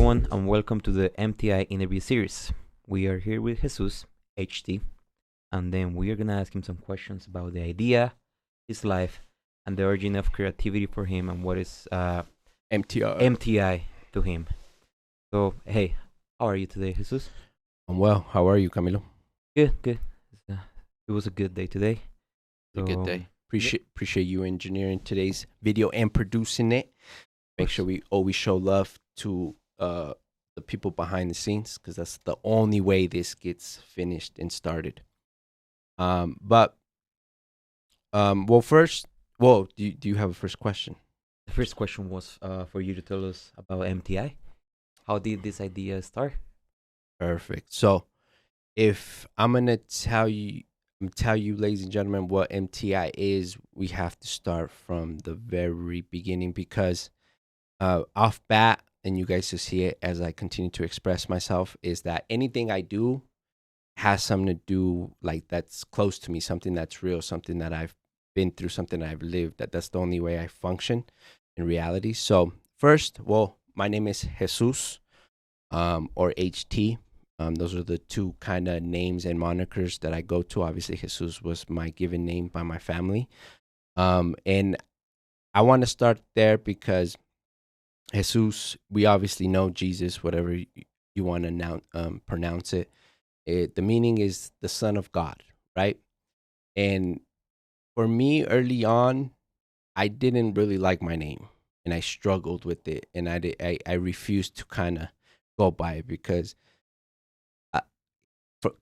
everyone, and welcome to the MTI Interview series. We are here with Jesus, HT, and then we are going to ask him some questions about the idea, his life, and the origin of creativity for him, and what is MTI. MTI to him. So, hey, how are you today, Jesus? I'm well. How are you, Camilo? Good, good. It was a good day today. A good day. Appreciate you engineering today's video and producing it. Make sure we always show love to the people behind the scenes, because that's the only way this gets finished and started. Well, first, do you have a first question? The first question was for you to tell us about MTI. How did this idea start? Perfect. So, if I'm gonna tell you, ladies and gentlemen, what MTI is, we have to start from the very beginning, because off bat, and you guys will see it as I continue to express myself, is that anything I do has something to do, like, that's close to me, something that's real, something that I've been through, something that I've lived. That's the only way I function in reality. So first, my name is Jesus, or HT. Those are the two kind of names and monikers that I go to. Obviously, Jesus was my given name by my family. And I want to start there because Jesus, we obviously know Jesus, whatever you want to pronounce it. The meaning is the Son of God, right? And for me, early on, I didn't really like my name, and I struggled with it, and I refused to kind of go by it, because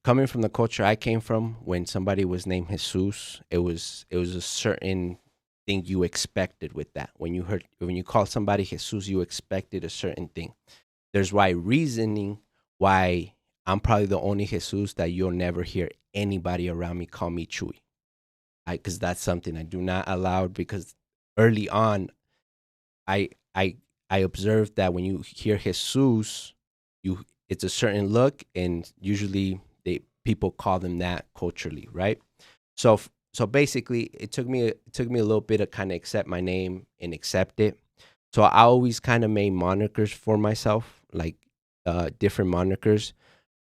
coming from the culture I came from, when somebody was named Jesus, it was a certain thing you expected with that. When you call somebody Jesus, you expected a certain thing. There's reasoning why I'm probably the only Jesus that you'll never hear anybody around me call me Chuy. Because that's something I do not allow, because early on, I observed that when you hear Jesus, it's a certain look, and usually people call them that culturally, right? So basically, it took me a little bit to kind of accept my name and accept it. So I always kind of made monikers for myself, like different monikers.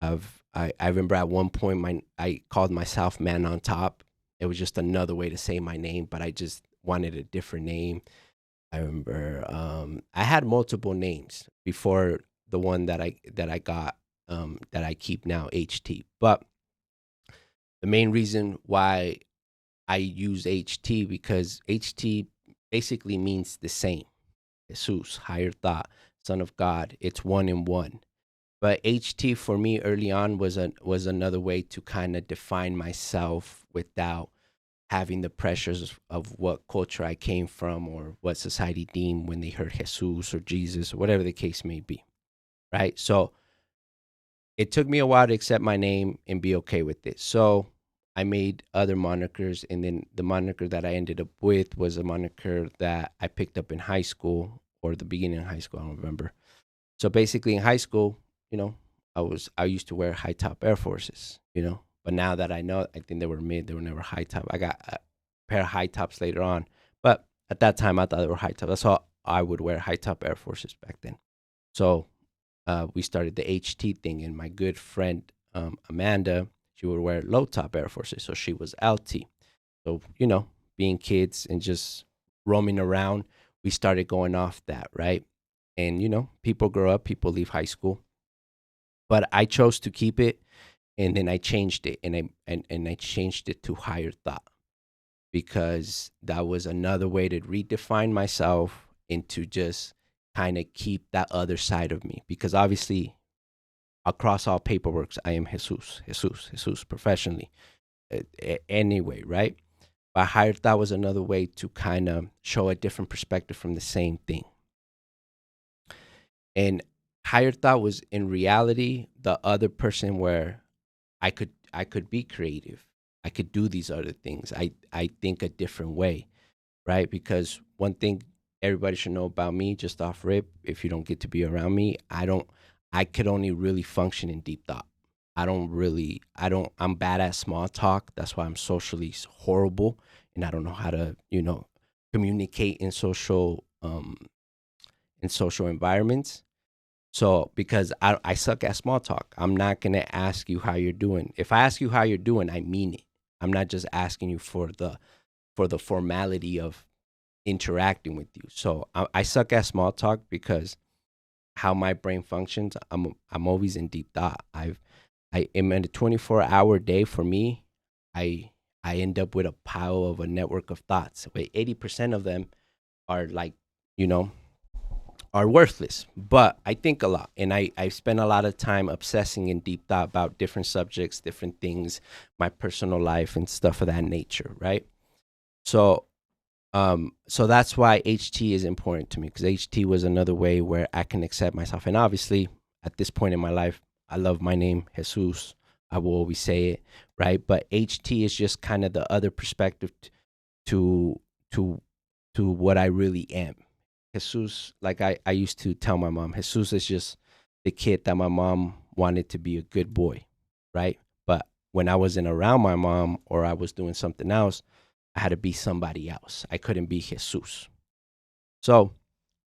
I remember at one point I called myself Man on Top. It was just another way to say my name, but I just wanted a different name. I remember I had multiple names before the one that I got, that I keep now, HT. But the main reason why I use HT, because HT basically means the same. Jesus, higher thought, Son of God. It's one in one. But HT for me early on was another way to kind of define myself without having the pressures of what culture I came from, or what society deemed when they heard Jesus or Jesus, or whatever the case may be, right? So it took me a while to accept my name and be okay with it. So I made other monikers, and then the moniker that I ended up with was a moniker that I picked up in high school, or the beginning of high school, I don't remember. So basically in high school, I used to wear high top Air Forces, but now that I know, I think they were mid, they were never high top. I got a pair of high tops later on, but at that time I thought they were high top. That's how I would wear high top Air Forces back then. So we started the HT thing, and my good friend Amanda, she would wear low top Air Forces, so she was LT. So being kids and just roaming around, we started going off that, right? And people grow up, people leave high school, but I chose to keep it, and then I changed it, and I changed it to higher thought, because that was another way to redefine myself and to just kind of keep that other side of me, because obviously across all paperworks I am Jesus professionally, anyway, right? But higher thought was another way to kind of show a different perspective from the same thing. And higher thought was in reality the other person, where I could be creative. I could do these other things. I think a different way, right? Because one thing everybody should know about me, just off rip, if you don't get to be around me, I could only really function in deep thought. I'm bad at small talk. That's why I'm socially horrible, and I don't know how to, communicate in social environments. So because I suck at small talk, I'm not gonna ask you how you're doing. If I ask you how you're doing, I mean it. I'm not just asking you for the formality of interacting with you. So I suck at small talk because how my brain functions, I'm always in deep thought. I am in a 24-hour day for me. I I end up with a pile of a network of thoughts. Wait, 80% of them are like, you know, are worthless. But I think a lot, and I spend a lot of time obsessing in deep thought about different subjects, different things, my personal life and stuff of that nature, right? So so that's why HT is important to me, because HT was another way where I can accept myself. And obviously, at this point in my life, I love my name, Jesus. I will always say it, right? But HT is just kind of the other perspective to to to what I really am. Jesus, like I used to tell my mom, Jesus is just the kid that my mom wanted to be a good boy, right? But when I wasn't around my mom or I was doing something else, I had to be somebody else. I couldn't be Jesus. So,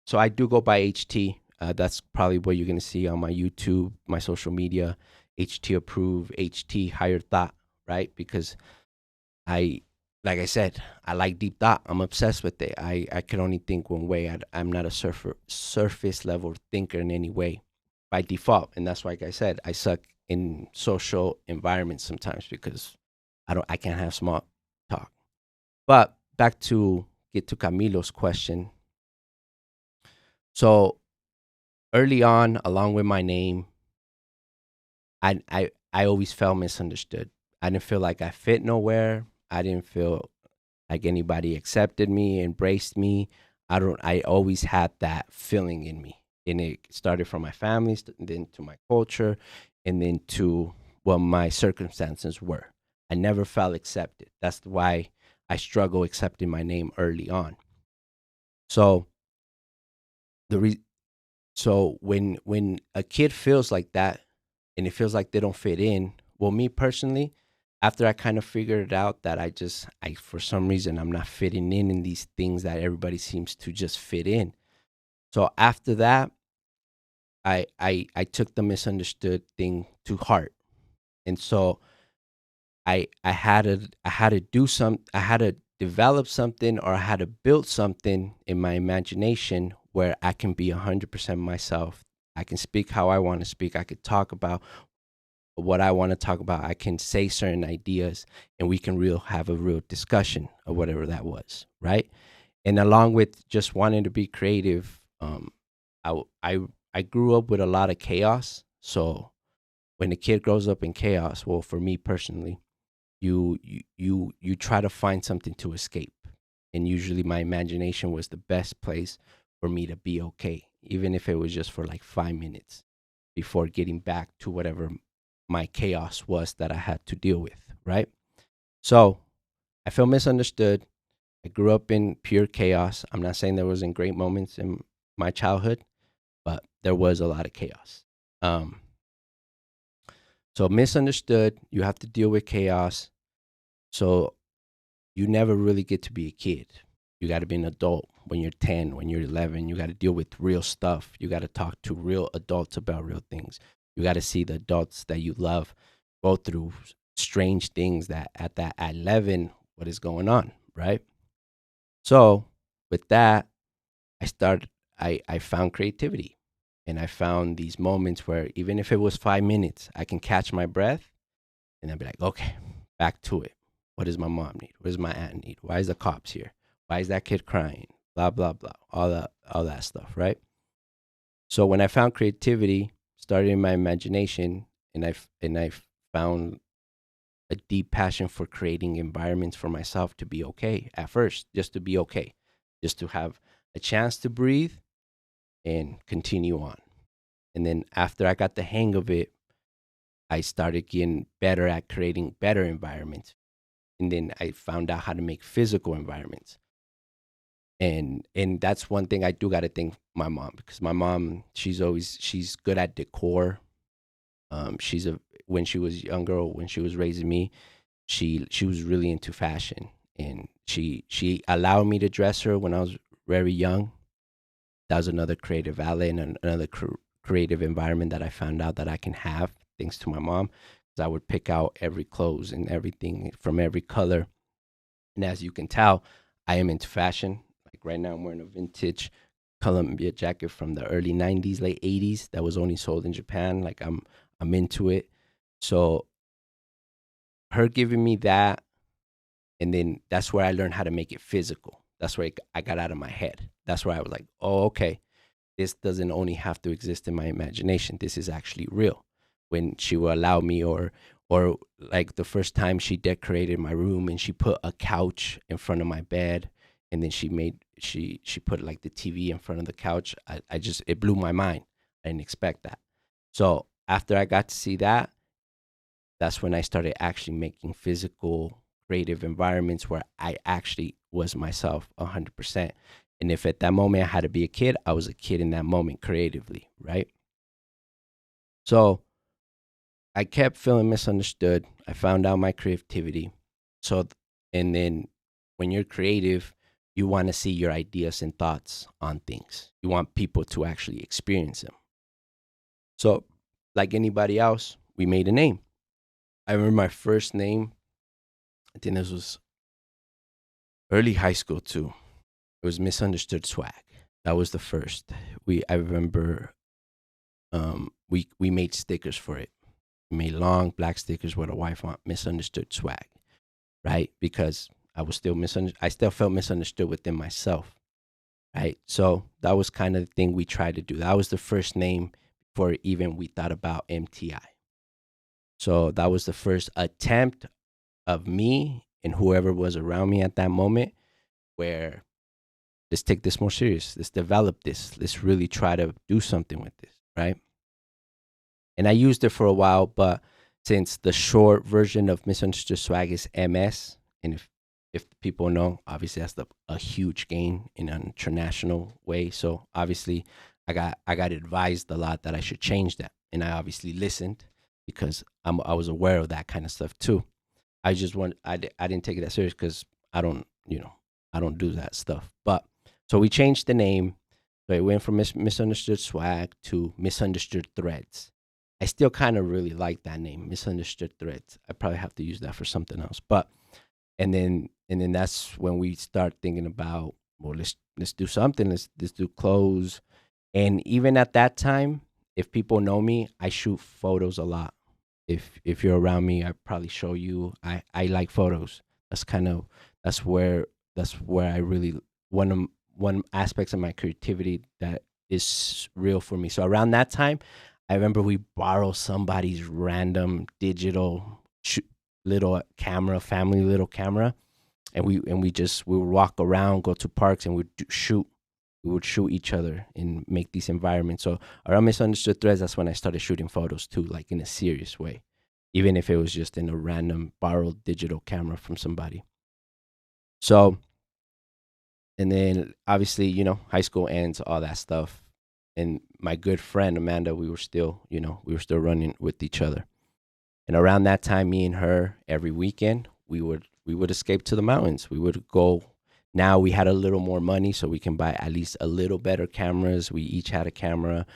so I do go by HT. That's probably what you're gonna see on my YouTube, my social media, HT approved, HT higher thought, right? Because I, like I said, I like deep thought. I'm obsessed with it. I can only think one way. I'm not a surface level thinker in any way by default, and that's why, like I said, I suck in social environments sometimes because I can't have small talk. But back to get to Camilo's question. So early on, along with my name, I always felt misunderstood. I didn't feel like I fit nowhere. I didn't feel like anybody accepted me, embraced me. I always had that feeling in me. And it started from my family, then to my culture, and then to what my circumstances were. I never felt accepted. That's why I struggle accepting my name early on. So the re- so when a kid feels like that and it feels like they don't fit in, well, me personally, after I kind of figured out that I for some reason I'm not fitting in these things that everybody seems to just fit in. So after that, I took the misunderstood thing to heart, and so I had to do some I had to develop something, or I had to build something in my imagination where I can be 100% myself. I can speak how I want to speak. I could talk about what I want to talk about. I can say certain ideas, and we can real have a real discussion of whatever that was, right? And along with just wanting to be creative, I w- I grew up with a lot of chaos. So when a kid grows up in chaos, well, for me personally, you try to find something to escape, and usually my imagination was the best place for me to be okay, even if it was just for like 5 minutes before getting back to whatever my chaos was that I had to deal with, right? So I feel misunderstood. I grew up in pure chaos. I'm not saying there wasn't great moments in my childhood, but there was a lot of chaos. um so misunderstood, you have to deal with chaos. So you never really get to be a kid. You got to be an adult when you're 10, when you're 11. You got to deal with real stuff. You got to talk to real adults about real things. You got to see the adults that you love go through strange things that at 11, what is going on, right? So with that, I found creativity, and I found these moments where even if it was 5 minutes, I can catch my breath and then be like, okay, back to it. What does my mom need? What does my aunt need? Why is the cops here? Why is that kid crying? Blah blah blah. All that stuff, right? So when I found creativity, started in my imagination, and I found a deep passion for creating environments for myself to be okay at first, just to be okay, just to have a chance to breathe and continue on. And then after I got the hang of it, I started getting better at creating better environments. And then I found out how to make physical environments. And that's one thing I do got to thank my mom, because my mom, she's good at decor. She's a When she was younger, or when she was raising me, she was really into fashion, and she allowed me to dress her when I was very young. That was another creative outlet and another creative environment that I found out that I can have thanks to my mom. Because I would pick out every clothes and everything from every color. And as you can tell, I am into fashion. Like right now, I'm wearing a vintage Columbia jacket from the early '90s, late '80s that was only sold in Japan. Like I'm into it. So her giving me that, and then that's where I learned how to make it physical. That's where I got out of my head. That's where I was like, oh, okay, this doesn't only have to exist in my imagination. This is actually real. When she will allow me, or like the first time she decorated my room and she put a couch in front of my bed, and then she put like the TV in front of the couch. I just, it blew my mind. I didn't expect that. So after I got to see that, that's when I started actually making physical creative environments where I actually was myself 100%. And if at that moment I had to be a kid, I was a kid in that moment creatively, right? So I kept feeling misunderstood. I found out my creativity. So, and then when you're creative, you want to see your ideas and thoughts on things. You want people to actually experience them. So, like anybody else, we made a name. I remember my first name. I think this was early high school too. It was Misunderstood Swag. That was the first. I remember we made stickers for it. We made long black stickers with a white font, Misunderstood Swag, right? Because I was still misunderstood. I still felt misunderstood within myself, right? So that was kind of the thing we tried to do. That was the first name before even we thought about MTI. So that was the first attempt of me and whoever was around me at that moment, where let's take this more serious. Let's develop this. Let's really try to do something with this, right? And I used it for a while, but since the short version of Misunderstood Swag is MS, and if people know, obviously that's a huge gain in an international way. So obviously, I got advised a lot that I should change that, and I obviously listened because I was aware of that kind of stuff too. I didn't take it that serious because I don't, I don't do that stuff. But so we changed the name. So it went from Misunderstood Swag to Misunderstood Threads. I still kind of really like that name, Misunderstood Threads. I probably have to use that for something else. But and then that's when we start thinking about, well, let's do something. Let's do clothes. And even at that time, if people know me, I shoot photos a lot. If you're around me, I probably show you. I like photos. That's kind of that's where I really one aspects of my creativity that is real for me. So around that time, I remember we borrowed somebody's random digital little camera, family little camera, and we would walk around, go to parks, and shoot. We would shoot each other and make these environments. So around Misunderstood Threads, that's when I started shooting photos too, like in a serious way, even if it was just in a random borrowed digital camera from somebody. So, and then obviously, high school ends, all that stuff. And my good friend Amanda, we were still running with each other. And around that time, me and her every weekend, we would escape to the mountains. We would go. Now we had a little more money, so we can buy at least a little better cameras. We each had a camera.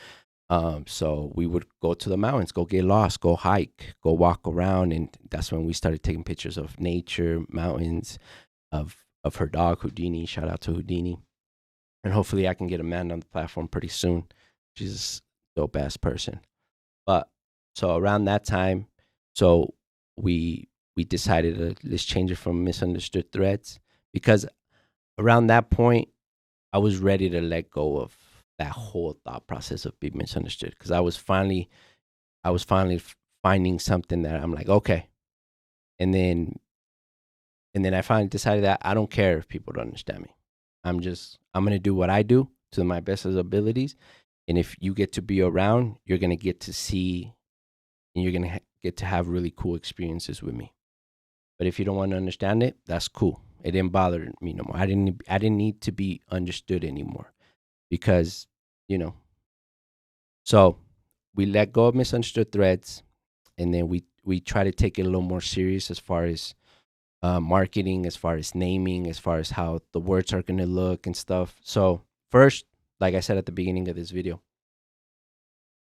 So we would go to the mountains, go get lost, go hike, go walk around, and that's when we started taking pictures of nature, mountains, of her dog Houdini. Shout out to Houdini, and hopefully I can get Amanda on the platform pretty soon. She's a dope ass person. But so around that time, so we decided to let's change it from Misunderstood Threads, because around that point I was ready to let go of that whole thought process of being misunderstood, because I was finally finding something that I'm like, okay. And then and then I finally decided that I don't care if people don't understand me. I'm gonna do what I do to my best of abilities, and if you get to be around, you're gonna get to see, and you're gonna get to have really cool experiences with me. But if you don't want to understand it, that's cool. It didn't bother me no more. I didn't need to be understood anymore, because you know. So we let go of Misunderstood Threads, and then we try to take it a little more serious as far as marketing, as far as naming, as far as how the words are going to look and stuff. So first, like I said at the beginning of this video,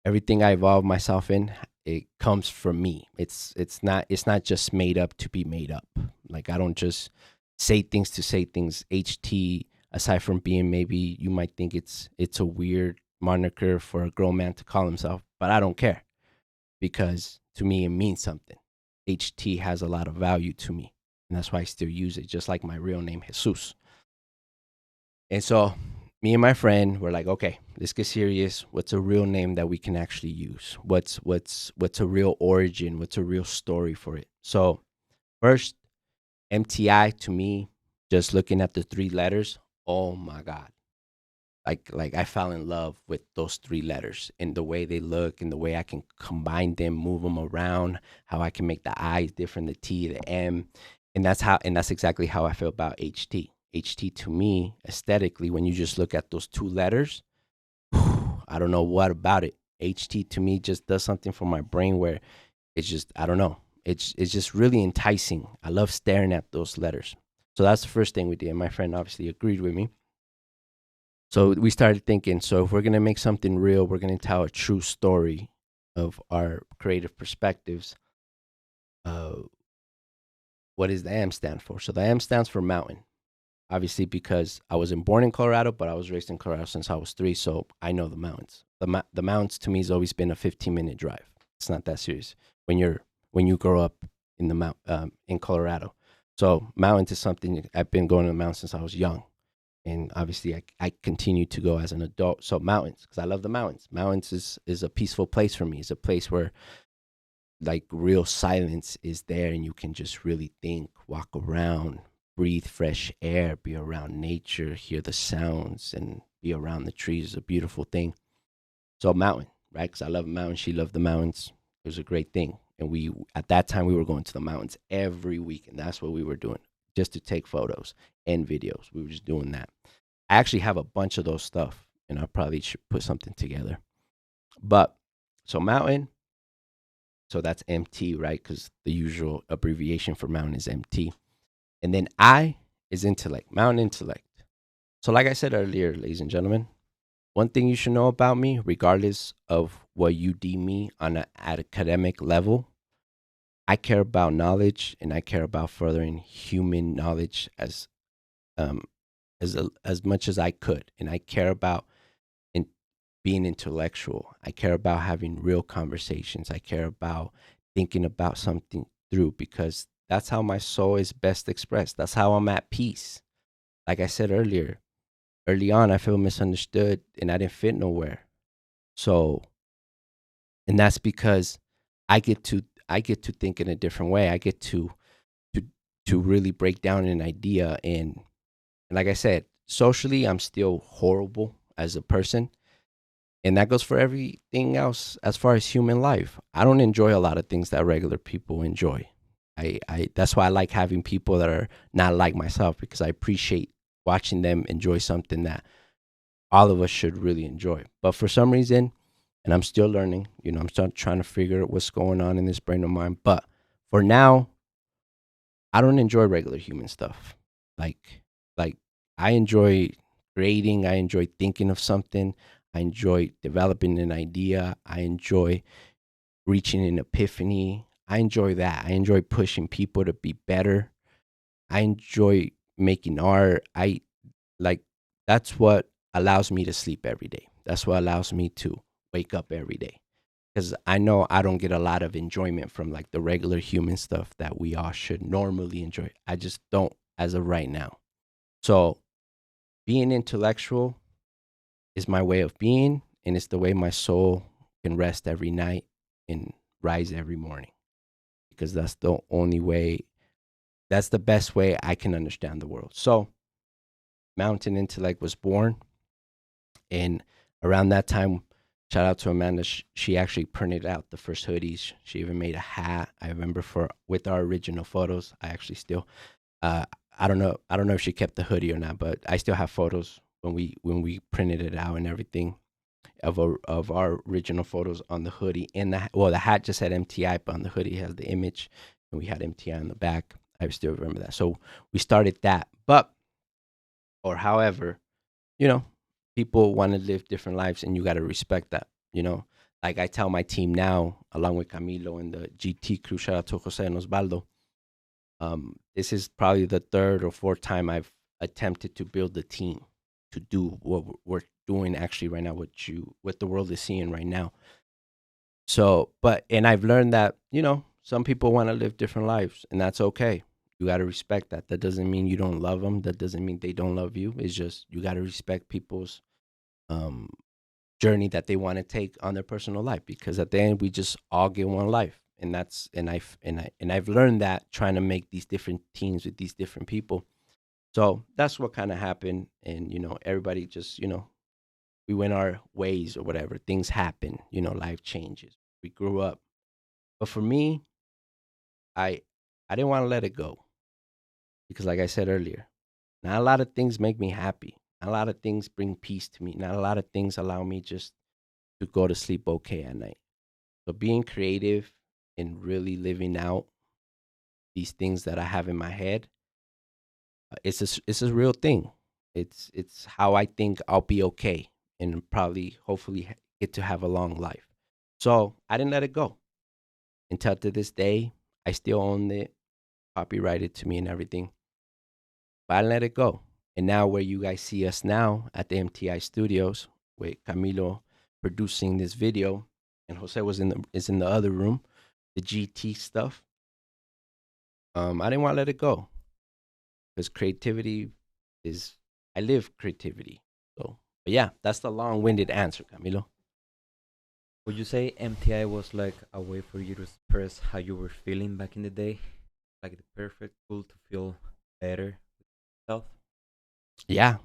Everything I involve myself in, it comes from me. It's not just made up to be made up. Like I don't just say things to say things. HT, aside from being, maybe you might think it's a weird moniker for a grown man to call himself, but I don't care, because to me it means something. HT has a lot of value to me, and that's why I still use it, just like my real name, Jesus. And so me and my friend were like, okay, let's get serious. What's a real name that we can actually use? What's a real origin? What's a real story for it? So first, MTI, to me, just looking at the three letters, oh my God. Like I fell in love with those three letters and the way they look and the way I can combine them, move them around, how I can make the I's different, the T, the M. And that's exactly how I feel about HT. HT, to me, aesthetically, when you just look at those two letters, I don't know what about it. HT to me just does something for my brain where it's just, I don't know. It's just really enticing. I love staring at those letters. So that's the first thing we did. My friend obviously agreed with me. So we started thinking, so if we're going to make something real, we're going to tell a true story of our creative perspectives. Uh, what does the M stand for? So the M stands for mountain. Obviously, because I wasn't born in Colorado, but I was raised in Colorado since I was 3, so I know the mountains. The mountains to me has always been a 15-minute drive. It's not that serious when you grow up in the in Colorado. So mountains is something I've been going to the mountains since I was young, and obviously I continue to go as an adult. So mountains, because I love the mountains. Mountains is a peaceful place for me. It's a place where like real silence is there, and you can just really think, walk around, breathe fresh air, be around nature, hear the sounds, and be around the trees is a beautiful thing. So mountain, right? Because I love mountains. She loved the mountains. It was a great thing. And we at that time we were going to the mountains every week, and that's what we were doing, just to take photos and videos. We were just doing that. I actually have a bunch of those stuff, and I probably should put something together. But so mountain, so that's MT, right? Because the usual abbreviation for mountain is MT. And then I is intellect, mountain intellect. So, like I said earlier, ladies and gentlemen, one thing you should know about me, regardless of what you deem me on an academic level, I care about knowledge and I care about furthering human knowledge um, as much as I could, and I care about in being intellectual. I care about having real conversations. I care about thinking about something through, because that's how my soul is best expressed. That's how I'm at peace. Like I said earlier, early on, I feel misunderstood and I didn't fit nowhere. So, and that's because I get to think in a different way. I get to to really break down an idea, and like I said, socially, I'm still horrible as a person. And that goes for everything else as far as human life. I don't enjoy a lot of things that regular people enjoy. I that's why I like having people that are not like myself, because I appreciate watching them enjoy something that all of us should really enjoy. But for some reason, and I'm still learning, I'm still trying to figure out what's going on in this brain of mine. But for now, I don't enjoy regular human stuff. Like like I enjoy creating, I enjoy thinking of something, I enjoy developing an idea, I enjoy reaching an epiphany. I enjoy that. I enjoy pushing people to be better. I enjoy making art. I like That's what allows me to sleep every day. That's what allows me to wake up every day, because I know I don't get a lot of enjoyment from like the regular human stuff that we all should normally enjoy. I just don't as of right now. So being intellectual is my way of being, and it's the way my soul can rest every night and rise every morning, because that's the only way, that's the best way I can understand the world. So Mountain Intellect was born, and around that time, shout out to Amanda, she actually printed out the first hoodies. She even made a hat. I remember for with our original photos. I actually still, uh, I don't know if she kept the hoodie or not, but I still have photos when we printed it out and everything of our original photos on the hoodie. And the hat just had MTI, but on the hoodie has the image, and we had MTI on the back. I still remember that. So we started that, but or however, you know, people want to live different lives, and you got to respect that. like I tell my team now, along with Camilo and the GT crew, shout out to Jose and Osvaldo. This is probably the third or fourth time I've attempted to build a team to do what we're doing actually right now, what the world is seeing right now. So, but and I've learned that some people want to live different lives, and that's okay. You got to respect that. That doesn't mean you don't love them. That doesn't mean they don't love you. It's just you got to respect people's um, journey that they want to take on their personal life, because at the end we just all get one life, and I've learned that trying to make these different teams with these different people. So that's what kind of happened, and everybody just we went our ways or whatever. Things happen, life changes. We grew up, but for me, I I didn't want to let it go, because like I said earlier, not a lot of things make me happy. Not a lot of things bring peace to me. Not a lot of things allow me just to go to sleep okay at night. So being creative and really living out these things that I have in my head, it's a real thing. It's how I think I'll be okay, and probably hopefully get to have a long life. So I didn't let it go until to this day. I still own it, copyrighted to me and everything, but I let it go. And now where you guys see us now at the MTI studios with Camilo producing this video, and Jose is in the other room, the GT stuff. I didn't want to let it go, because creativity is, I live creativity. So, but yeah, that's the long-winded answer, Camilo. Would you say MTI was like a way for you to express how you were feeling back in the day? Like the perfect tool to feel better with yourself? Yeah,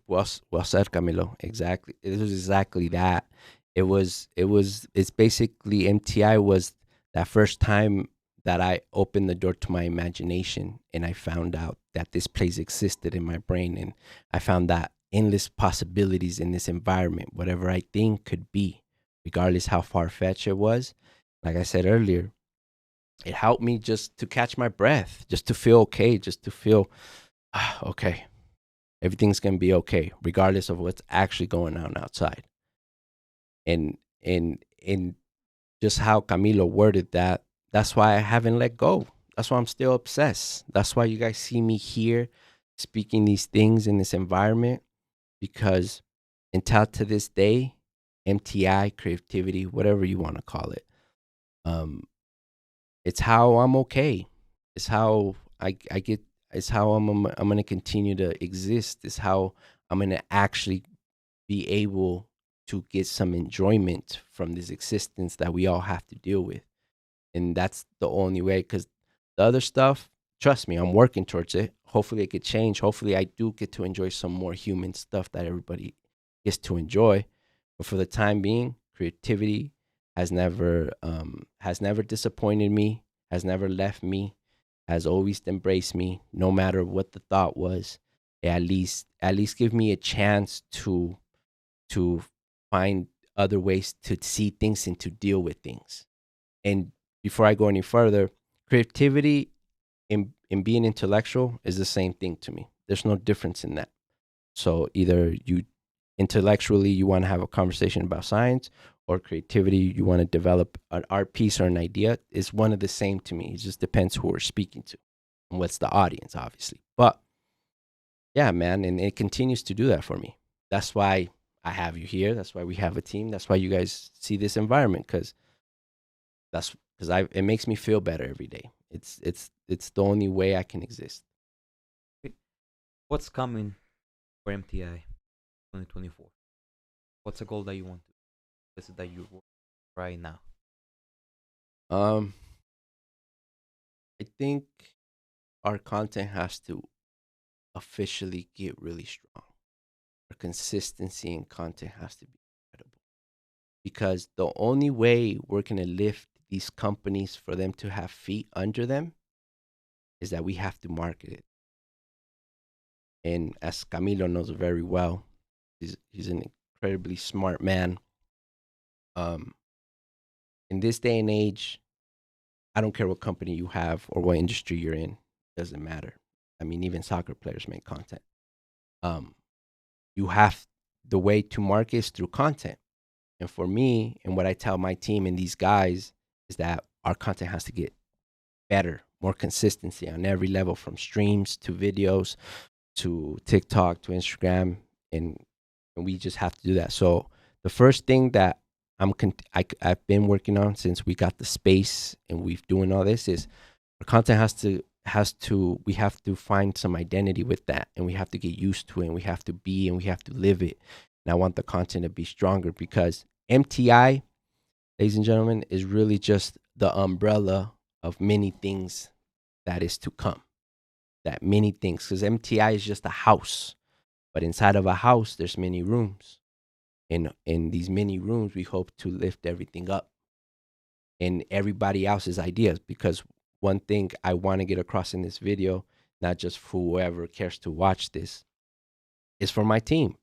well said, Camilo. Exactly, it was exactly that. It's basically MTI was that first time that I opened the door to my imagination, and I found out that this place existed in my brain, and I found that endless possibilities in this environment. Whatever I think could be, regardless how far fetched it was. Like I said earlier, it helped me just to catch my breath, just to feel okay, just to feel okay. Everything's gonna be okay, regardless of what's actually going on outside. And just how Camilo worded that, that's why I haven't let go. That's why I'm still obsessed. That's why you guys see me here speaking these things in this environment, because until to this day, MTI, creativity, whatever you want to call it, um, it's how I'm okay. It's how I get. It's how I'm gonna continue to exist. It's how I'm gonna actually be able to get some enjoyment from this existence that we all have to deal with. And that's the only way, because the other stuff, trust me, I'm working towards it. Hopefully it could change. Hopefully I do get to enjoy some more human stuff that everybody gets to enjoy. But for the time being, creativity has never disappointed me, has never left me, has always embraced me, no matter what the thought was. At least give me a chance to find other ways to see things and to deal with things. And before I go any further, creativity in being intellectual is the same thing to me. There's no difference in that. So either you intellectually you want to have a conversation about science, or creativity you want to develop an art piece or an idea, is one of the same to me. It just depends who we're speaking to and what's the audience, obviously. But yeah, man, and it continues to do that for me. That's why I have you here. That's why we have a team. That's why you guys see this environment, because I it makes me feel better every day. It's the only way I can exist. Okay. What's coming for MTI 2024? What's a goal that you want to? This is that you work right now. Um, I think our content has to officially get really strong. Our consistency in content has to be incredible, because the only way we're gonna lift these companies for them to have feet under them is that we have to market it. And as Camilo knows very well, he's an incredibly smart man. Um, in this day and age, I don't care what company you have or what industry you're in, doesn't matter. I mean, even soccer players make content. Um, you have, the way to market is through content. And for me, and what I tell my team and these guys is that our content has to get better, more consistency on every level, from streams to videos to TikTok to Instagram, and we just have to do that. So the first thing that I've been working on since we got the space and we've doing all this is our content has to we have to find some identity with that, and we have to get used to it, and we have to be and we have to live it. And I want the content to be stronger, because MTI, ladies and gentlemen, is really just the umbrella of many things that is to come. That many things, because MTI is just a house, but inside of a house, there's many rooms. In these many rooms, we hope to lift everything up and everybody else's ideas. Because one thing I want to get across in this video, not just for whoever cares to watch this, is for my team.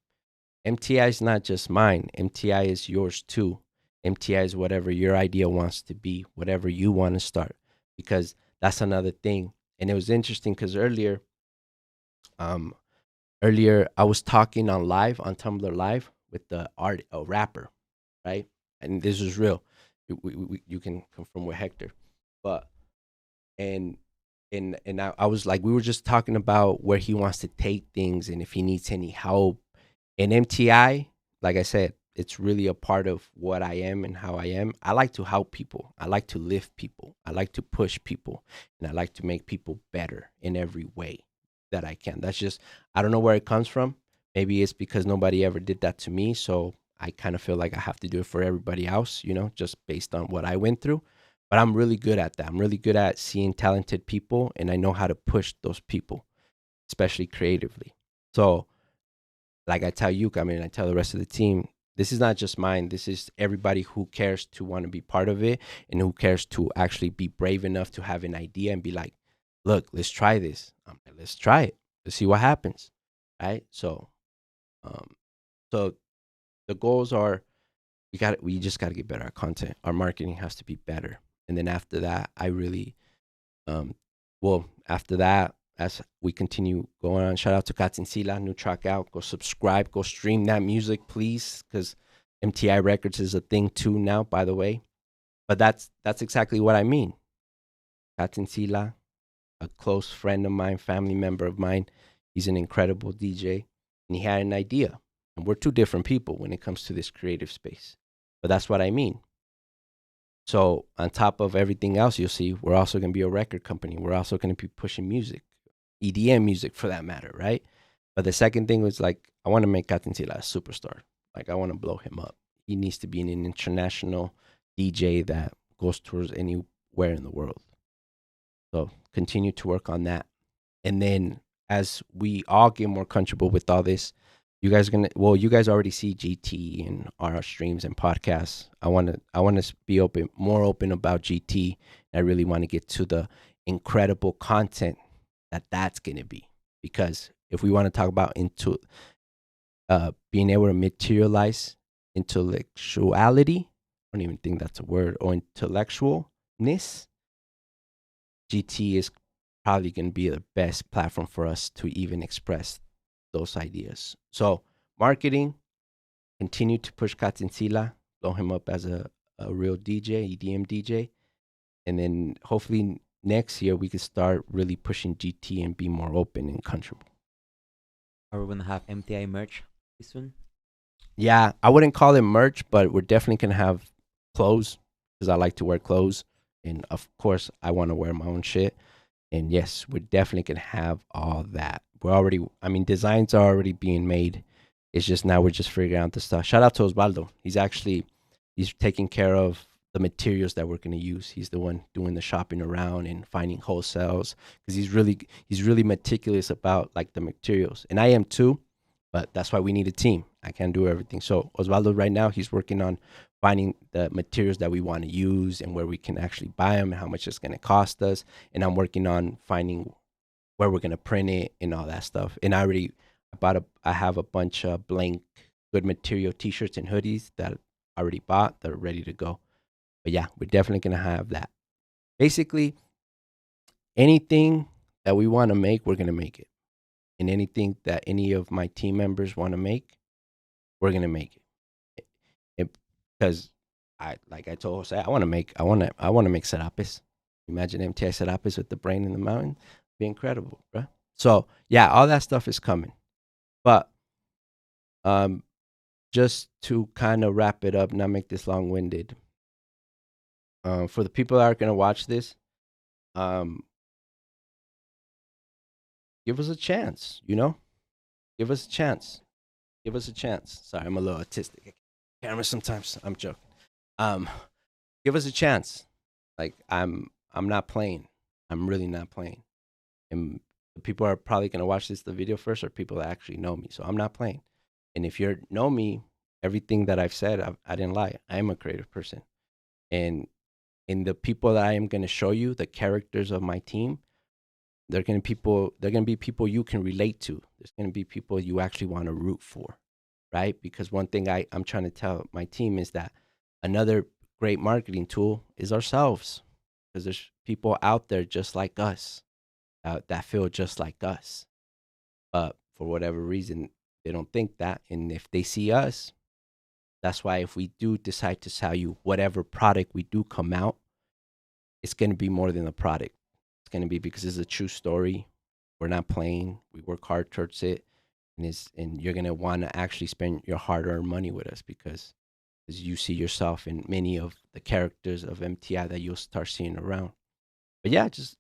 MTI is not just mine. MTI is yours too. MTI is whatever your idea wants to be, whatever you want to start, because that's another thing. And it was interesting because um, earlier I was talking on live on Tumblr Live with a rapper, right? And this was real. You can confirm with Hector, but and I was like, we were just talking about where he wants to take things and if he needs any help. And MTI, like I said, it's really a part of what I am and how I am. I like to help people. I like to lift people. I like to push people, and I like to make people better in every way that I can. That's just, I don't know where it comes from. Maybe it's because nobody ever did that to me, so I kind of feel like I have to do it for everybody else, just based on what I went through. But I'm really good at that. I'm really good at seeing talented people, and I know how to push those people, especially creatively. So, like I tell you, I mean, I tell the rest of the team, this is not just mine. This is everybody who cares to want to be part of it, and who cares to actually be brave enough to have an idea and be like, look, let's try this. Like, let's try it. Let's see what happens. Right. Um, so the goals are, we just got to get better at content. Our marketing has to be better. And then after that, I really, um, after that, as we continue going on, shout out to Sila, new track out. Go subscribe, go stream that music, please, because MTI Records is a thing too now, by the way. But that's exactly what I mean. Sila, a close friend of mine, family member of mine, he's an incredible DJ, and he had an idea. And we're two different people when it comes to this creative space. But that's what I mean. So on top of everything else, you'll see we're also going to be a record company. We're also going to be pushing music, EDM music for that matter, right? But the second thing was, like, I want to make Catincila a superstar. Like, I want to blow him up. He needs to be an international DJ that goes towards anywhere in the world. So continue to work on that. And then as we all get more comfortable with all this, you guys already see GT and our streams and podcasts. I want to be more open about GT. I really want to get to the incredible content that's going to be, because if we want to talk about being able to materialize intellectuality, I don't even think that's a word, or intellectualness, GT is probably going to be the best platform for us to even express those ideas. So marketing, continue to push Katsinsila, blow him up as a real DJ, EDM DJ. And then hopefully next year we could start really pushing GT and be more open and comfortable. Are we gonna have MTI merch soon? Yeah, I wouldn't call it merch, but we're definitely going to have clothes, because I like to wear clothes. And of course, I want to wear my own shit. And yes, we're definitely going to have all that. Designs are already being made. It's just now we're just figuring out the stuff. Shout out to Osvaldo. He's taking care of the materials that we're going to use. He's the one doing the shopping around and finding wholesales, because he's really meticulous about, like, the materials. And I am too, but that's why we need a team. I can't do everything. So Osvaldo right now, he's working on finding the materials that we want to use and where we can actually buy them and how much it's going to cost us. And I'm working on finding where we're going to print it and all that stuff. And I have a bunch of blank good material t-shirts and hoodies that I already bought that are ready to go. But yeah, we're definitely going to have that. Basically, anything that we want to make, we're going to make it. And anything that any of my team members want to make, we're going to make it. because I told Jose, I want to make serapes. Imagine MTI serapes with the brain in the mountain, be incredible, bro. So yeah, all that stuff is coming. But um, just to kind of wrap it up, not make this long winded. For the people that are gonna watch this, um, give us a chance. Give us a chance. Give us a chance. Sorry, I'm a little autistic. Camera sometimes. I'm joking. Um, give us a chance. Like I'm not playing. I'm really not playing. And the people are probably gonna watch the video first are people that actually know me. So I'm not playing. And if you know me, everything that I've said, I didn't lie. I am a creative person. And in the people that I am gonna show you, the characters of my team, they're gonna be people you can relate to. There's gonna be people you actually want to root for, right? Because one thing I'm trying to tell my team is that another great marketing tool is ourselves. Because there's people out there just like us, that feel just like us. But for whatever reason, they don't think that. And if they see us, that's why if we do decide to sell you whatever product we do come out, it's going to be more than a product. It's going to be because it's a true story. We're not playing. We work hard towards it, and you're going to want to actually spend your hard-earned money with us because you see yourself in many of the characters of MTI that you'll start seeing around. But yeah, just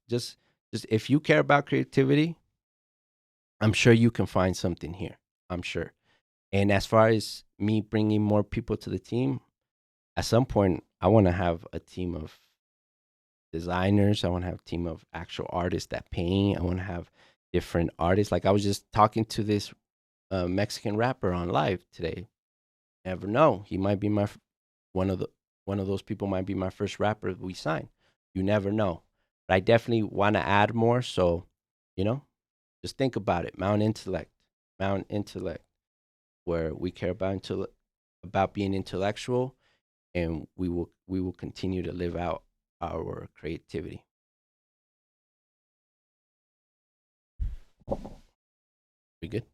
if you care about creativity, I'm sure you can find something here. I'm sure. And as far as me bringing more people to the team, at some point I want to have a team of designers. I want to have a team of actual artists that paint. I want to have different artists. Like I was just talking to this Mexican rapper on live today. Never know. He might be one of the one of those people might be my first rapper we sign. You never know. But I definitely want to add more. So, you know, just think about it. Mount Intellect, where we care about being intellectual, and we will continue to live out our creativity. We good?